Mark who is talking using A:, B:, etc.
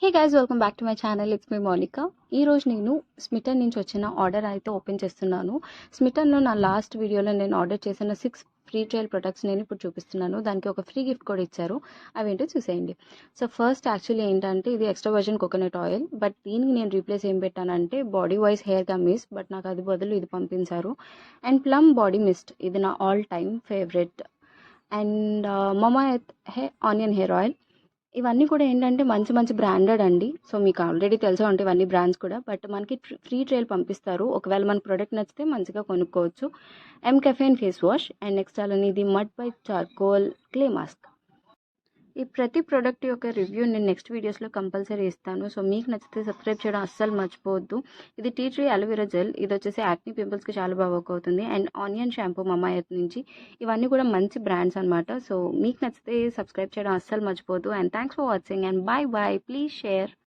A: Hey guys, welcome back to my channel. It's me Monika. ఈరోజు నేను smitten నుంచి వచ్చిన ఆర్డర్ అయితే ఓపెన్ చేస్తున్నాను. స్మిటన్లో నా లాస్ట్ వీడియోలో నేను ఆర్డర్ చేసిన 6 ఫ్రీ ట్రయల్ ప్రొడక్ట్స్ నేను ఇప్పుడు చూపిస్తున్నాను. దానికి ఒక ఫ్రీ గిఫ్ట్ కూడా ఇచ్చారు. అవేంటో చూసేయండి. సో ఫస్ట్ యాక్చువల్లీ ఏంటంటే ఇది extra virgin coconut oil, but దీనికి నేను రీప్లేస్ ఏం పెట్టానంటే body wise hair gummies, but నాకు అది బదులు ఇది పంపించారు. అండ్ ప్లమ్ బాడీ మిస్ట్, ఇది నా all time favourite. And Mamaearth onion hair oil. ఇవన్నీ కూడా ఏంటంటే మంచి మంచి బ్రాండెడ్ అండి. సో మీకు ఆల్రెడీ తెలిసే ఉంటాయి ఇవన్నీ బ్రాండ్స్ కూడా, బట్ మనకి ఫ్రీ ట్రయల్ పంపిస్తారు. ఒకవేళ మన ప్రోడక్ట్ నచ్చితే మంచిగా కొనుక్కోవచ్చు. Caffeine face wash, and next అలానే ఇది mud by charcoal clay mask. ఈ ప్రతి ప్రోడక్ట్ యొక్క రివ్యూ నేను నెక్స్ట్ వీడియోస్లో కంపల్సరీ ఇస్తాను. సో మీకు నచ్చితే సబ్స్క్రైబ్ చేయడం అస్సలు మర్చిపోవద్దు. ఇది టీ ట్రీ అలోవెరా జెల్, ఇది వచ్చేసి యాక్నీ పింపుల్స్కి చాలా బాగా వర్క్ అవుతుంది. అండ్ ఆనియన్ షాంపూ మమా ఎర్త్ నుంచి. ఇవన్నీ కూడా మంచి బ్రాండ్స్ అనమాట. సో మీకు నచ్చితే సబ్స్క్రైబ్ చేయడం అస్సలు మర్చిపోవద్దు. And thanks for watching and bye bye. Please share.